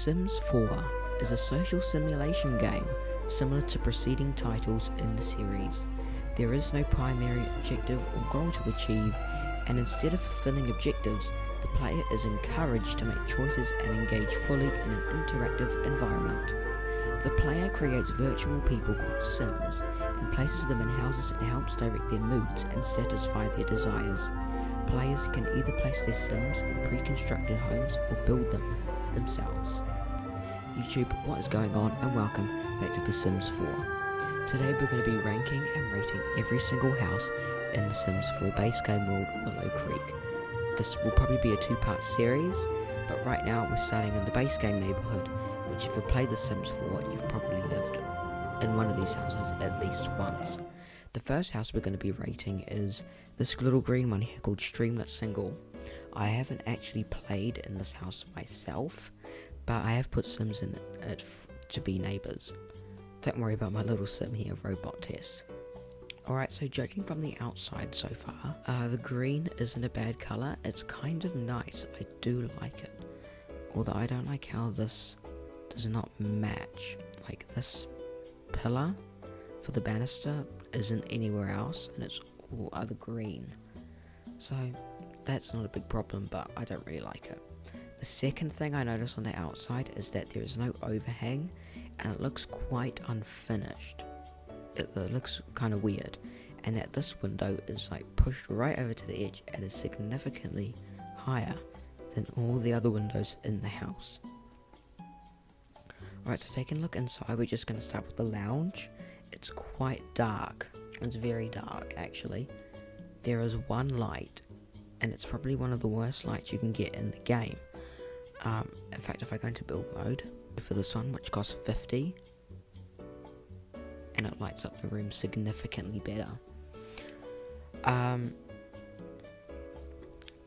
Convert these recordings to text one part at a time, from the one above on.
Sims 4 is a social simulation game similar to preceding titles in the series. There is no primary objective or goal to achieve, and instead of fulfilling objectives, the player is encouraged to make choices and engage fully in an interactive environment. The player creates virtual people called Sims and places them in houses and helps direct their moods and satisfy their desires. Players can either place their Sims in pre-constructed homes or build them themselves. YouTube, what is going on, and welcome back to The Sims 4. Today we're going to be ranking and rating every single house in The Sims 4 base game world Willow Creek. This will probably be a two-part series, but right now we're starting in the base game neighborhood, which if you've played The Sims 4, you've probably lived in one of these houses at least once. The first house we're going to be rating is this little green one here called Streamlet Single. I haven't actually played in this house myself, but I have put Sims in it to be neighbours. Don't worry about my little sim here, robot test. Alright, so judging from the outside so far, the green isn't a bad colour. It's kind of nice. I do like it. Although I don't like how this does not match. Like this pillar for the banister isn't anywhere else, and it's all other green. So that's not a big problem, but I don't really like it. The second thing I notice on the outside is that there is no overhang, and it looks quite unfinished. It looks kind of weird, and that this window is like pushed right over to the edge and is significantly higher than all the other windows in the house. Alright, so taking a look inside, we're just going to start with the lounge. It's quite dark. It's very dark, actually. There is one light, and it's probably one of the worst lights you can get in the game. In fact, if I go into build mode for this one, which costs 50, and it lights up the room significantly better.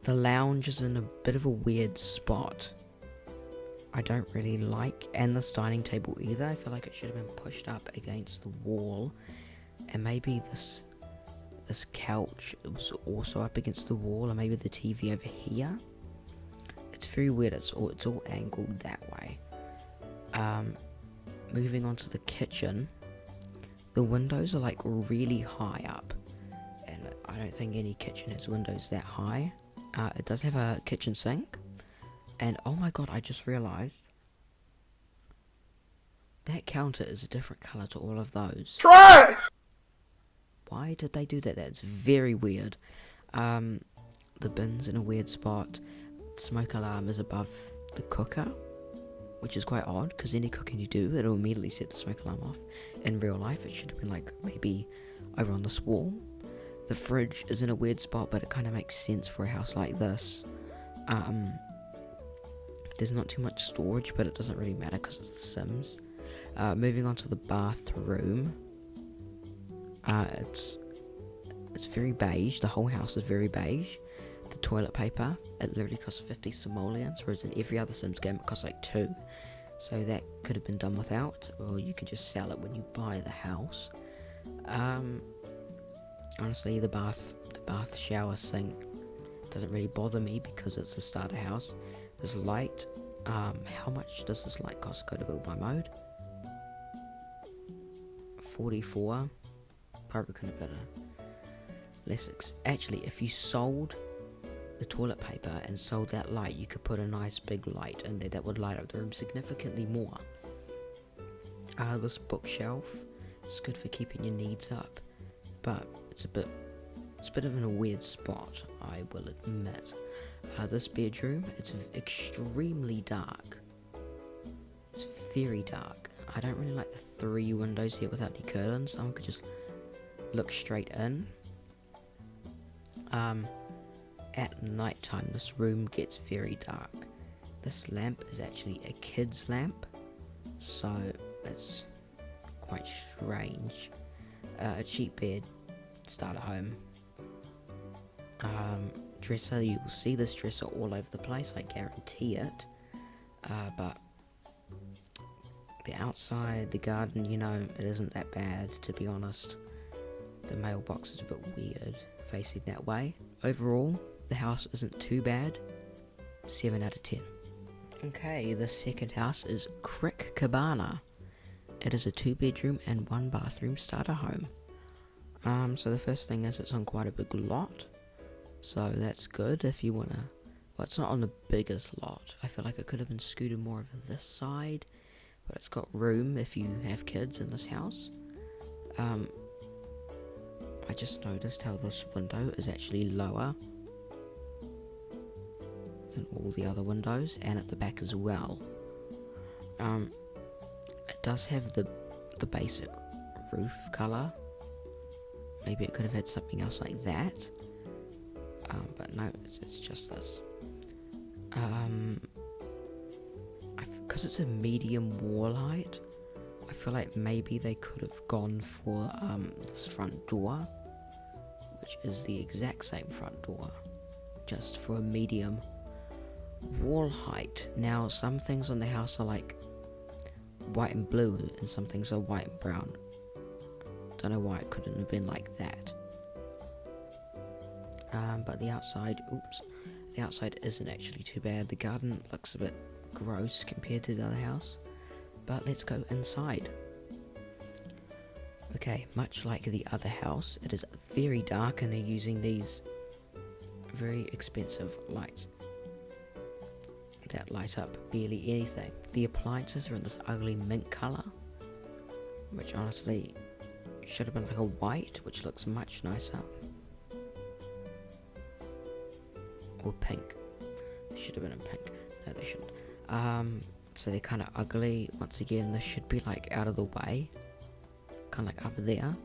The lounge is in a bit of a weird spot. I don't really like, and this dining table either. I feel like it should have been pushed up against the wall, and maybe this couch was also up against the wall, or maybe the TV over here. It's very weird. It's all angled that way. Moving on to the kitchen, the windows are like really high up, and I don't think any kitchen has windows that high. It does have a kitchen sink. And oh my god, I just realised that counter is a different colour to all of those. Try! Why did they do that? That's very weird. The bin's in a weird spot. Smoke alarm is above the cooker, which is quite odd, because any cooking you do, it'll immediately set the smoke alarm off. In real life, it should have been like maybe over on this wall. The fridge is in a weird spot, but it kind of makes sense for a house like this. There's not too much storage, but it doesn't really matter because it's The Sims. Moving on to the bathroom. It's very beige. The whole house is very beige. The toilet paper, it literally costs 50 simoleons, whereas in every other Sims game it costs like 2. So that could have been done without, or you can just sell it when you buy the house. Honestly, the bath shower sink doesn't really bother me because it's a starter house. This light, how much does this light cost? Go to build by mode. 44. Probably could have been less. Actually, if you sold the toilet paper and sold that light, you could put a nice big light in there that would light up the room significantly more. This bookshelf is good for keeping your needs up, but it's a bit of a weird spot, I will admit. This bedroom, it's extremely dark. It's very dark. I don't really like the 3 windows here without any curtains. Someone could just look straight in. At night time, this room gets very dark. This lamp is actually a kid's lamp, so it's quite strange. A cheap bed, starter home. Dresser, you'll see this dresser all over the place, I guarantee it. But the outside, the garden, it isn't that bad, to be honest. The mailbox is a bit weird, facing that way. Overall, the house isn't too bad. 7 out of 10. Okay, the second house is Creek Cabana. It is a 2-bedroom and 1-bathroom starter home. So the first thing is it's on quite a big lot. So that's good if you wanna... Well, it's not on the biggest lot. I feel like it could have been scooted more over this side. But it's got room if you have kids in this house. I just noticed how this window is actually lower than all the other windows, and at the back as well. It does have the basic roof colour. Maybe it could have had something else like that. But no, it's just this. Because it's a medium wall height, I feel like maybe they could have gone for this front door, which is the exact same front door, just for a medium wall height. Now, some things on the house are like white and blue, and some things are white and brown. Don't know why it couldn't have been like that. But the outside, the outside isn't actually too bad. The garden looks a bit gross compared to the other house, but let's go inside. Okay, much like the other house, it is very dark, and they're using these very expensive lights that light up barely anything. The appliances are in this ugly mint colour, which honestly should have been like a white, which looks much nicer. Or pink. They should have been in pink. No, they shouldn't. So they're kind of ugly. Once again, this should be like out of the way, kind of like up there.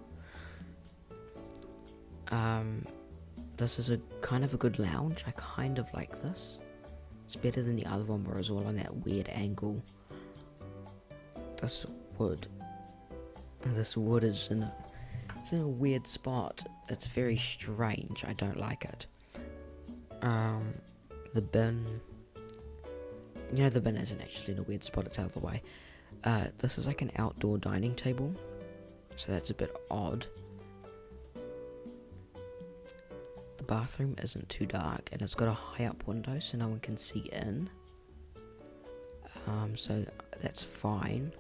This is a kind of a good lounge. I kind of like this. It's better than the other one where it was all on that weird angle. This wood is in a weird spot. It's very strange. I don't like it. The bin. You know, the bin isn't actually in a weird spot, it's out of the way. This is like an outdoor dining table, so that's a bit odd. The bathroom isn't too dark, and it's got a high up window so no one can see in. So that's fine.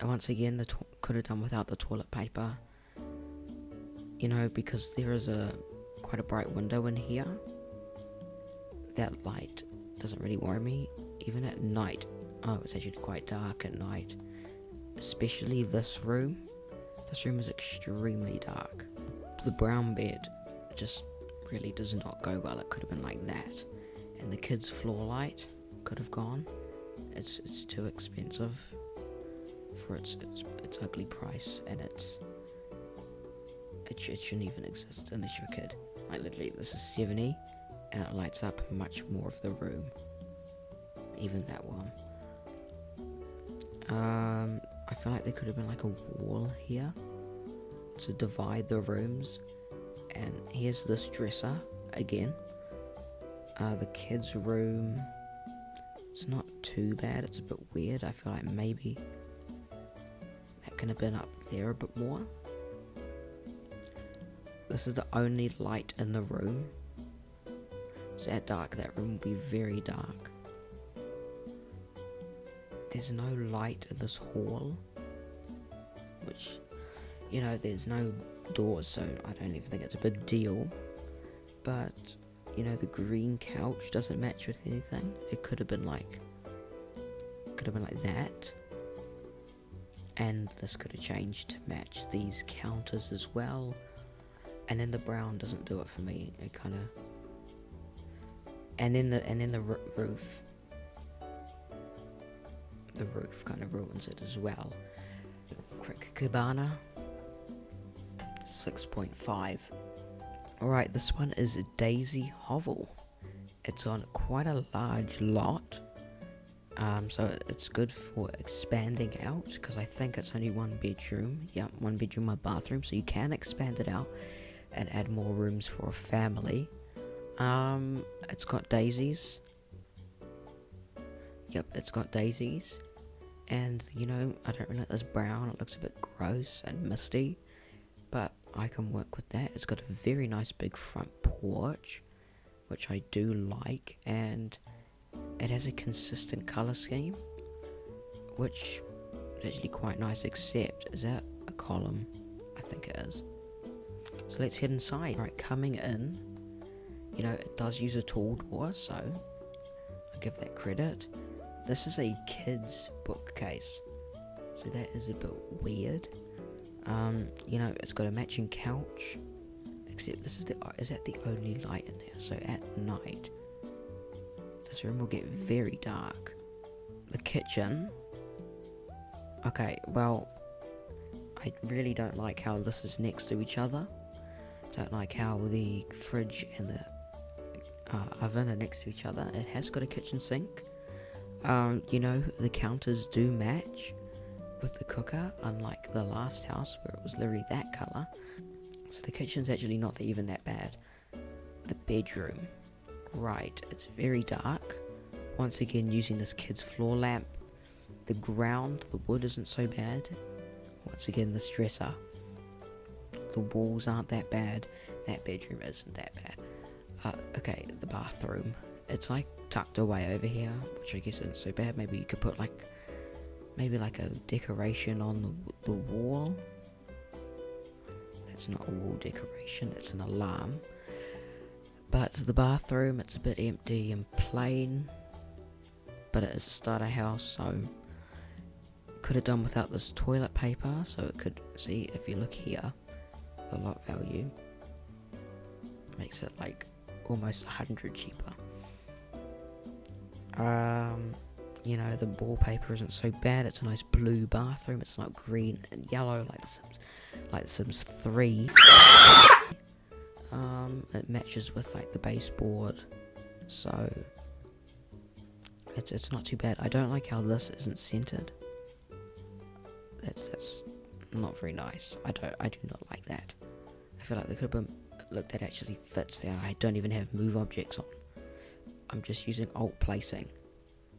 And once again, they could have done without the toilet paper. You know, because there is quite a bright window in here. That light doesn't really worry me, even at night. Oh, it's actually quite dark at night. Especially this room. This room is extremely dark. The brown bed just really does not go well. It could have been like that. And the kids' floor light could have gone. It's too expensive for its ugly price, and it shouldn't even exist unless you're a kid. Like literally, this is 70, and it lights up much more of the room. Even that one. I feel like there could have been like a wall here to divide the rooms. And here's this dresser again. The kids' room. It's not too bad. It's a bit weird. I feel like maybe that could have been up there a bit more. This is the only light in the room. So at dark, that room will be very dark. There's no light in this hall, which, you know, there's no doors, so I don't even think it's a big deal. But, you know, the green couch doesn't match with anything. It could have been like that. And this could have changed to match these counters as well. And then the brown doesn't do it for me. It kind of... And then the roof. The roof kind of ruins it as well. Creek Cabana, 6.5. Alright, this one is Daisy Hovel. It's on quite a large lot. So it's good for expanding out, because I think it's only 1 bedroom. Yeah, 1 bedroom, 1 bathroom, so you can expand it out and add more rooms for a family. It's got daisies. Yep, it's got daisies. And, you know, I don't really like this brown. It looks a bit gross and misty, but I can work with that. It's got a very nice big front porch. which I do like, and it has a consistent colour scheme, which is actually quite nice, except, is that a column? I think it is. So let's head inside. Alright, coming in, it does use a tall door, so I'll give that credit. This is a kid's bookcase, so that is a bit weird. It's got a matching couch, except is that the only light in there? So at night, this room will get very dark. The kitchen. Okay, well, I really don't like how this is next to each other. Don't like how the fridge and the oven are next to each other. It has got a kitchen sink. The counters do match with the cooker, unlike the last house where it was literally that colour. So the kitchen's actually not even that bad. The bedroom. Right, it's very dark. Once again, using this kid's floor lamp. The ground, the wood isn't so bad. Once again, this dresser. The walls aren't that bad. That bedroom isn't that bad. Okay, the bathroom. It's like tucked away over here, which I guess isn't so bad. Maybe you could put maybe a decoration on the wall. That's not a wall decoration, it's an alarm. But the bathroom, it's a bit empty and plain. But it is a starter house, so could have done without this toilet paper. So it could, see, if you look here, the lot value makes it almost 100 cheaper. The wallpaper isn't so bad. It's a nice blue bathroom. It's not green and yellow like the Sims 3. It matches with the baseboard, so it's not too bad. I don't like how this isn't centered. That's not very nice. I do not like that. I feel like there could have been look that actually fits there. I don't even have move objects on. I'm just using alt placing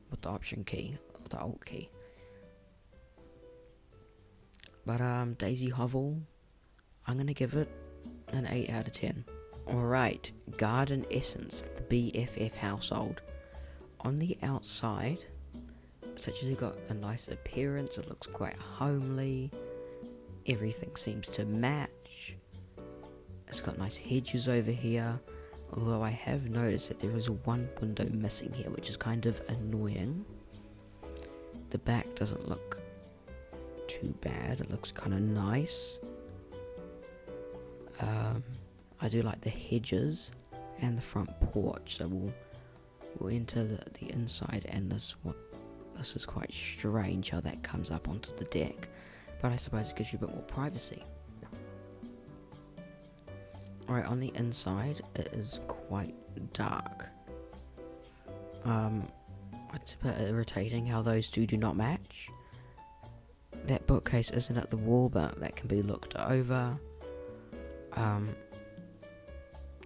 with the option key or the alt key. But Daisy Hovel, I'm gonna give it an 8 out of 10. Alright, Garden Essence, the BFF household. On the outside, it's actually got a nice appearance. It looks quite homely. Everything seems to match. It's got nice hedges over here. Although I have noticed that there is one window missing here, which is kind of annoying. The back doesn't look too bad. It looks kind of nice. I do like the hedges and the front porch. So we'll enter the inside, and this is quite strange how that comes up onto the deck. But I suppose it gives you a bit more privacy. Alright, on the inside, it is quite dark. It's a bit irritating how those two do not match. That bookcase isn't at the wall, but that can be looked over.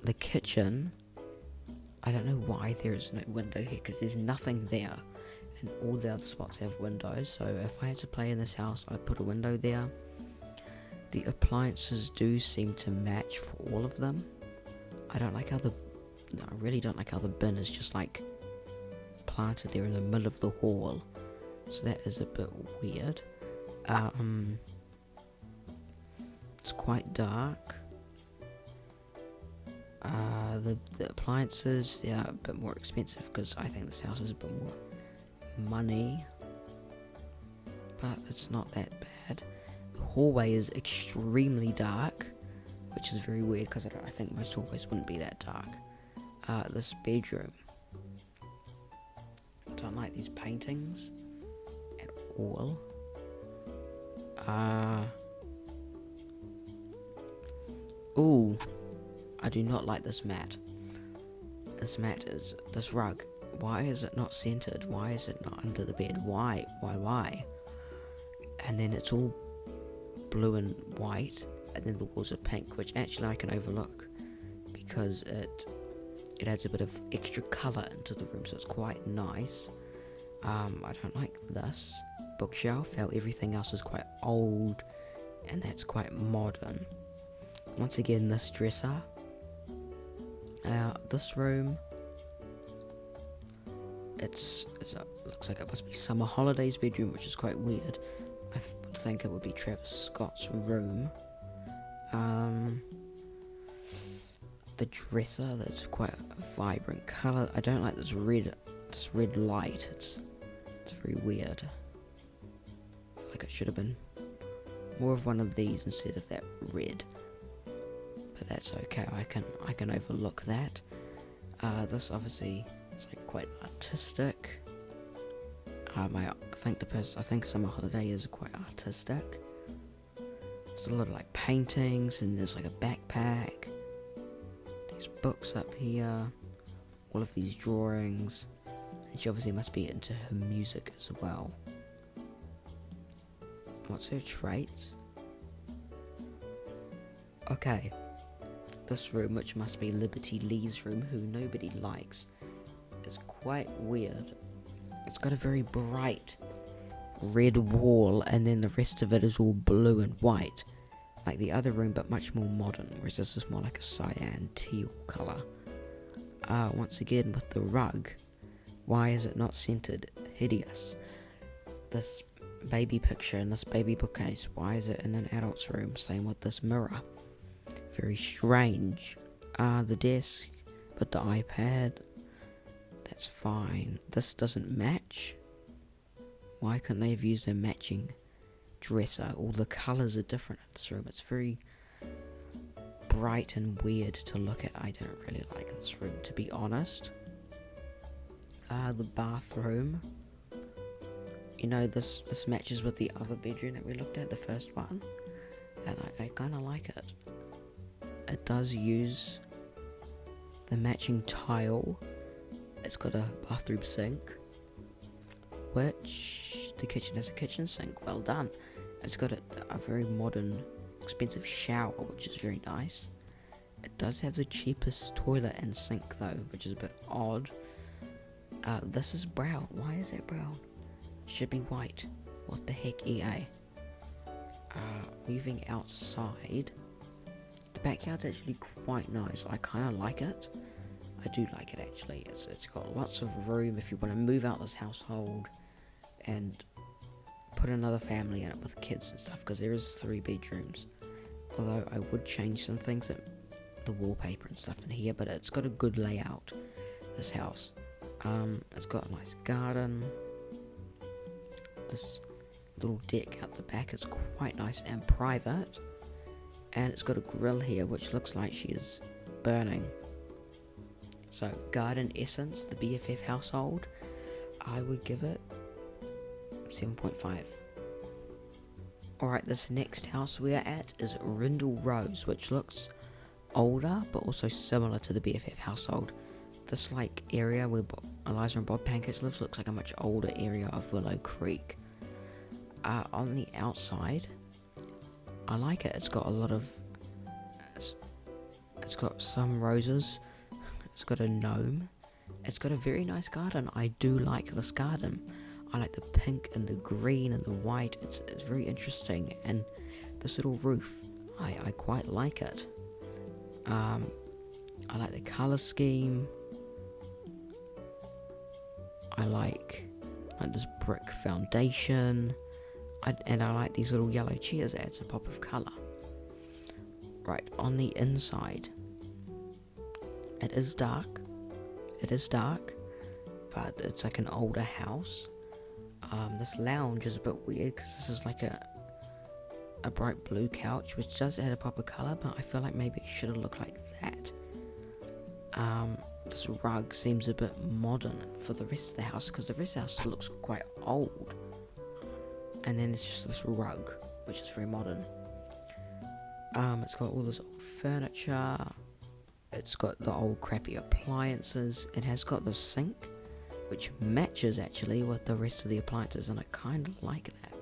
The kitchen, I don't know why there is no window here, because there's nothing there. And all the other spots have windows, so if I had to play in this house, I'd put a window there. The appliances do seem to match for all of them. I really don't like how the bin is just planted there in the middle of the hall. So that is a bit weird. It's quite dark. The appliances, they are a bit more expensive because I think this house is a bit more money. But it's not that bad. The hallway is extremely dark, which is very weird because I think most hallways wouldn't be that dark. This bedroom, I don't like these paintings at all. Ooh, I do not like this mat. This rug. Why is it not centered? Why is it not under the bed? Why? And then it's all blue and white, and then the walls are pink, which actually I can overlook because it adds a bit of extra colour into the room, so it's quite nice. I don't like this bookshelf, how everything else is quite old and that's quite modern. Once again, this dresser, This room, looks like it must be Summer Holidays bedroom, which is quite weird. I would think it would be Travis Scott's room. The dresser, that's quite a vibrant colour. I don't like this red light. It's very weird. I feel like it should have been more of one of these instead of that red. But that's okay. I can overlook that. This obviously is like quite artistic. I think Summer Holiday is quite artistic. There's a lot of like paintings, and there's like a backpack. These books up here, all of these drawings, and she obviously must be into her music as well. What's her traits? Okay, this room, which must be Liberty Lee's room, who nobody likes, is quite weird. It's got a very bright red wall, and then the rest of it is all blue and white, like the other room, but much more modern, whereas this is more like a cyan teal colour. Once again, with the rug, why is it not centered? Hideous. This baby picture in this baby bookcase, why is it in an adult's room? Same with this mirror. Very strange. The desk, but the iPad, that's fine. This doesn't match. Why couldn't they have used a matching dresser? All the colours are different in this room. It's very bright and weird to look at. I don't really like this room, to be honest. The bathroom. You know, this matches with the other bedroom that we looked at, the first one. And I kind of like it. It does use the matching tile. It's got a bathroom sink, which the kitchen has a kitchen sink. Well done. It's got a very modern, expensive shower, which is very nice. It does have the cheapest toilet and sink though, which is a bit odd. This is brown. Why is it brown? It should be white. What the heck, EA? Moving outside. The backyard's actually quite nice. I kind of like it. I do like it actually. It's got lots of room if you want to move out this household and put another family in it with kids and stuff, because there is 3 bedrooms. Although I would change some things, the wallpaper and stuff in here, but it's got a good layout, this house. It's got a nice garden. This little deck out the back is quite nice and private. And it's got a grill here, which looks like she is burning. So, garden essence, the BFF household, I would give it 7.5. Alright, this next house we are at is Rindle Rose, which looks older, but also similar to the BFF household. This like area where Eliza and Bob Pancakes lives looks like a much older area of Willow Creek. On the outside, I like it. It's got a lot of... It's got some roses. It's got a gnome. It's got a very nice garden. I do like this garden. I like the pink and the green and the white. It's very interesting. And this little roof, I quite like it. I like the colour scheme. I like this brick foundation. And I like these little yellow chairs. It adds a pop of colour. Right, on the inside, it is dark, but it's like an older house. This lounge is a bit weird, because this is like a bright blue couch, which does add a pop of colour, but I feel like maybe it should have looked like that. This rug seems a bit modern for the rest of the house, because the rest of the house looks quite old. And then there's just this rug, which is very modern. It's got all this old furniture. It's got the old crappy appliances. It has got the sink, which matches actually with the rest of the appliances, and I kind of like that.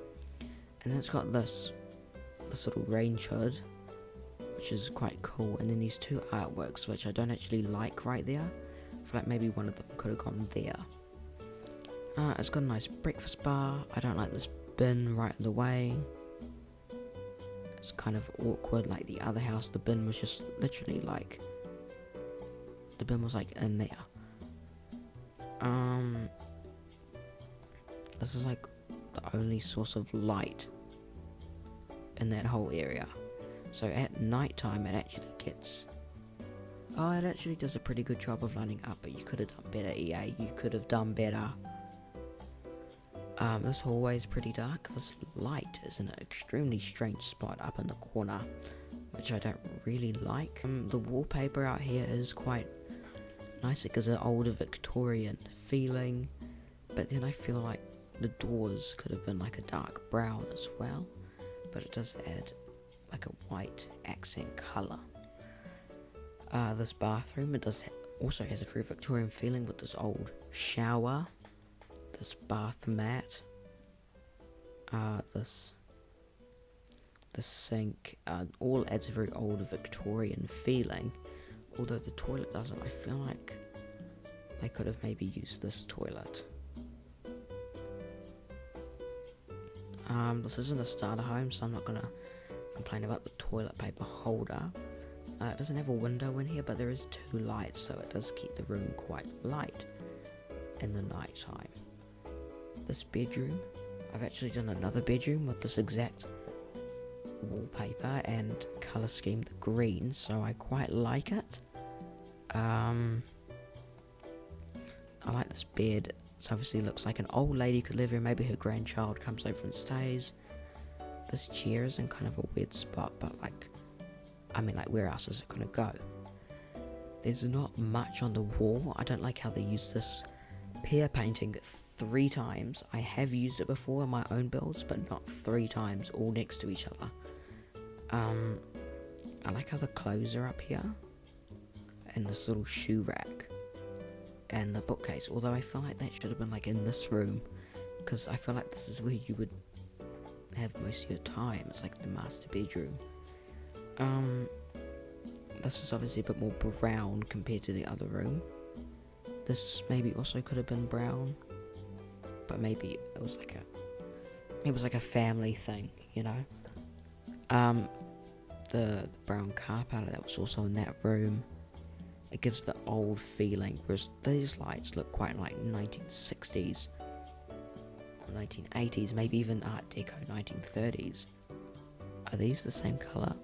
And then it's got this little range hood, which is quite cool. And then these 2 artworks, which I don't actually like right there. I feel like maybe one of them could have gone there. It's got a nice breakfast bar. I don't like this bin right in the way. It's kind of awkward, like the other house. The bin was just literally like the bin was like in there. This is like the only source of light in that whole area. So at night time it actually does a pretty good job of lighting up, but you could have done better, EA. You could have done better. This hallway is pretty dark. This light is in an extremely strange spot up in the corner, which I don't really like. The wallpaper out here is quite nice. It gives an older Victorian feeling, but then I feel like the doors could have been like a dark brown as well, but it does add like a white accent colour. This bathroom, it also has a very Victorian feeling with this old shower, this bath mat, this sink, all adds a very old Victorian feeling. Although the toilet doesn't, I feel like they could have maybe used this toilet. This isn't a starter home, so I'm not gonna complain about the toilet paper holder. It doesn't have a window in here, but there is 2 lights, so it does keep the room quite light in the night time. This bedroom, I've actually done another bedroom with this exact wallpaper and colour scheme, the green, so I quite like it. I like this bed. It obviously looks like an old lady could live here. Maybe her grandchild comes over and stays. This chair is in kind of a weird spot, but where else is it gonna go? There's not much on the wall. I don't like how they use this pear painting 3 times. I have used it before in my own builds, but not 3 times all next to each other. I like how the clothes are up here, and this little shoe rack, and the bookcase, although I feel like that should have been like in this room, because I feel like this is where you would have most of your time. It's like the master bedroom. This is obviously a bit more brown compared to the other room. This maybe also could have been brown, but maybe it was like a family thing, you know. The brown carpet that was also in that room, it gives the old feeling, whereas these lights look quite like 1960s or 1980s, maybe even Art Deco 1930s. Are these the same colour?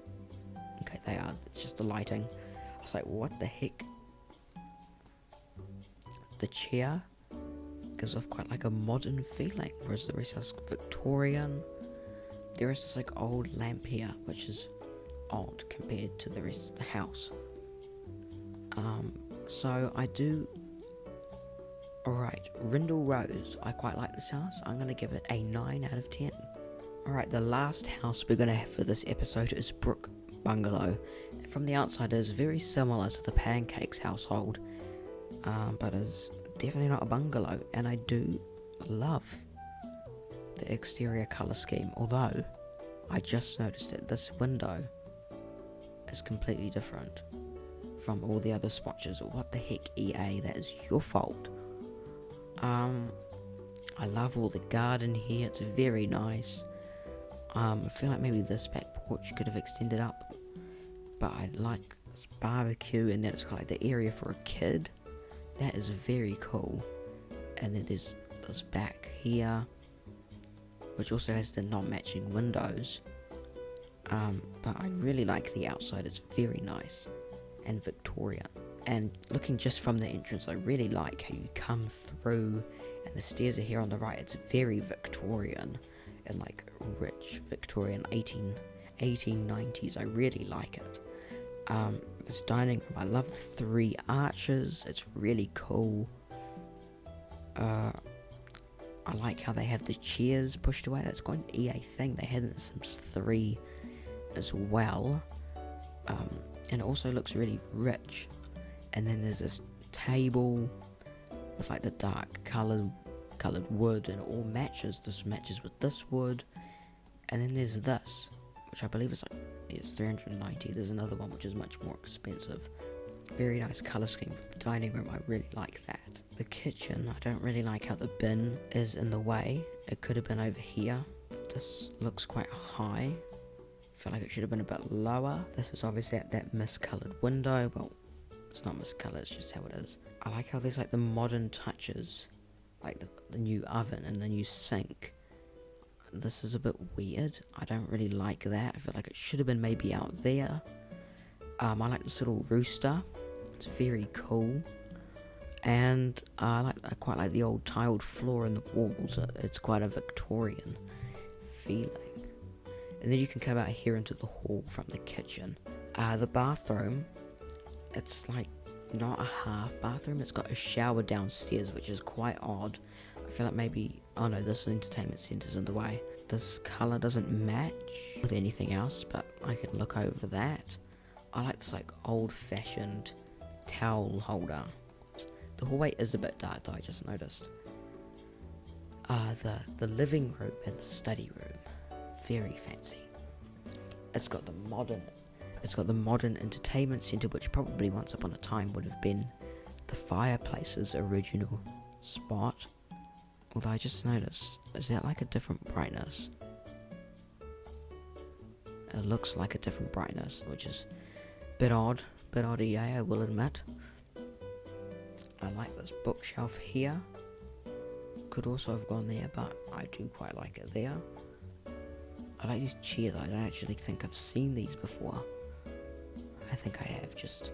Okay, they are. It's just the lighting. I was like, what the heck? The chair gives off quite like a modern feeling, whereas the rest is Victorian. There is this like old lamp here, which is odd compared to the rest of the house. So I do. Alright, Rindle Rose. I quite like this house. I'm gonna give it a 9 out of 10. Alright, the last house we're gonna have for this episode is Brook Bungalow. From the outside, it is very similar to the Pancakes household, but is definitely not a bungalow. And I do love the exterior colour scheme, although I just noticed that this window is completely different from all the other swatches. What the heck, EA? That is your fault. I love all the garden here. It's very nice. I feel like maybe this back porch could have extended up, but I like this barbecue, and then it's got like the area for a kid. That is very cool. And then there's this back here, which also has the non-matching windows. But I really like the outside. It's very nice and Victorian. And looking just from the entrance, I really like how you come through, and the stairs are here on the right. It's very Victorian and like rich Victorian 1890s. I really like it. This dining room, I love the 3 arches. It's really cool. I like how they have the chairs pushed away. That's quite an EA thing. They had in Sims 3 as well. And it also looks really rich. And then there's this table with like the dark coloured wood, and it all matches. This matches with this wood. And then there's this, which I believe is like, it's 390. There's another one which is much more expensive. Very nice colour scheme for the dining room. I really like that. The kitchen, I don't really like how the bin is in the way. It could have been over here. This looks quite high. I feel like it should have been a bit lower. This is obviously at that miscoloured window. Well, It's not miscolored, it's just how it is. I like how there's like the modern touches, like the new oven and the new sink. This is a bit weird. I don't really like that. I feel like it should have been maybe out there. I like this little rooster. It's very cool. And I quite like the old tiled floor in the walls. It's quite a Victorian feeling. And then you can come out here into the hall from the kitchen. The bathroom, it's like not a half bathroom. It's got a shower downstairs, which is quite odd. I feel like maybe, oh no, this entertainment centre's in the way. This colour doesn't match with anything else, but I can look over that. I like this like old-fashioned towel holder. The hallway is a bit dark though, I just noticed. The living room and the study room, very fancy. It's got the modern entertainment centre, which probably once upon a time would have been the fireplace's original spot. Although I just noticed, is that like a different brightness? It looks like a different brightness, which is a bit odd EA, I will admit. I like this bookshelf here. Could also have gone there, but I do quite like it there. I like these chairs. I don't actually think I've seen these before. I think I have, just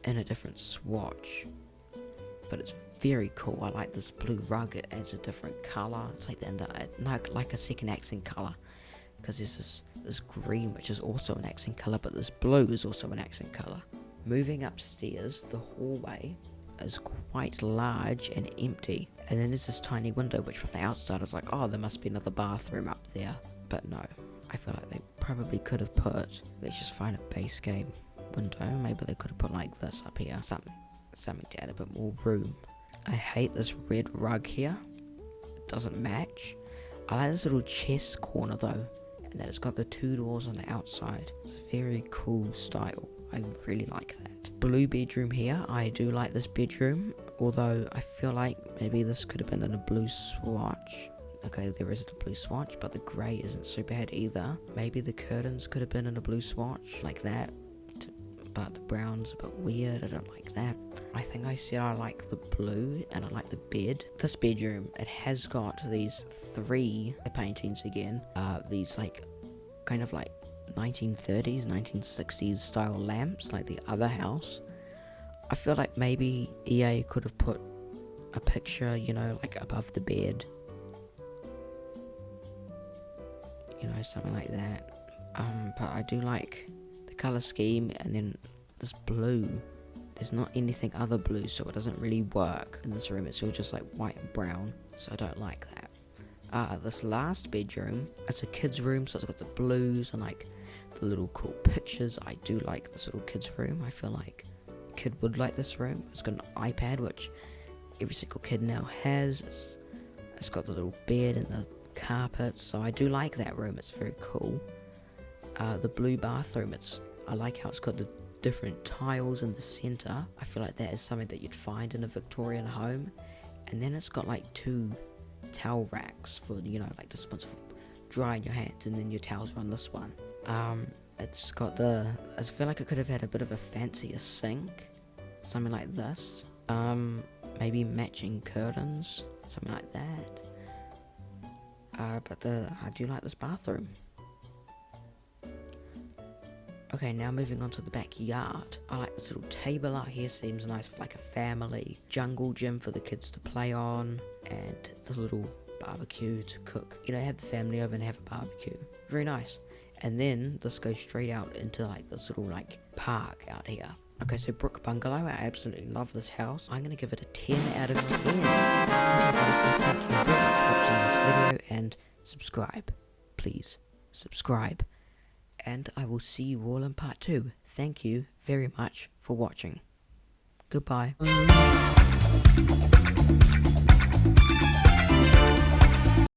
in a different swatch. But it's very cool. I like this blue rug. It adds a different colour. It's like a second accent colour. Because there's this green, which is also an accent colour, but this blue is also an accent colour. Moving upstairs, the hallway is quite large and empty. And then there's this tiny window, which from the outside is like, oh, there must be another bathroom up there. But no, I feel like they probably could have put, let's just find a base game window. Maybe they could have put like this up here, something to add a bit more room. I hate this red rug here. It doesn't match. I like this little chest corner though, and that it's got the two doors on the outside. It's a very cool style. I really like that. Blue bedroom here. I do like this bedroom, although I feel like maybe this could have been in a blue swatch. Okay, there isn't a blue swatch, but the grey isn't so bad either. Maybe the curtains could have been in a blue swatch, like that. But the brown's a bit weird, I don't like that. I think I said I like the blue, and I like the bed. This bedroom, it has got these three paintings again. These like, kind of like 1930s, 1960s style lamps, like the other house. I feel like maybe EA could have put a picture, you know, like above the bed. You know, something like that. But I do like the colour scheme, and then this blue. There's not anything other blue, so it doesn't really work in this room. It's all just like white and brown, so I don't like that. This last bedroom, it's a kid's room, so it's got the blues and like the little cool pictures. I do like this little kid's room. I feel like a kid would like this room. It's got an iPad, which every single kid now has. It's got the little bed and the carpet, so I do like that room. It's very cool. The blue bathroom, I like how it's got the different tiles in the centre. I feel like that is something that you'd find in a Victorian home. And then it's got like two towel racks for, you know, like this one's for drying your hands, and then your towels are on this one. It's got I feel like it could have had a bit of a fancier sink, something like this. Maybe matching curtains, something like that. But I do like this bathroom. Okay, now moving on to the backyard. I like this little table out here, seems nice for like a family. Jungle gym for the kids to play on, and the little barbecue to cook. You know, have the family over and have a barbecue. Very nice. And then this goes straight out into like this little like park out here. Okay, so Brook Bungalow, I absolutely love this house. I'm going to give it a 10 out of 10. Okay, guys, so thank you very much for watching this video, and subscribe. Please, subscribe. And I will see you all in part 2. Thank you very much for watching. Goodbye.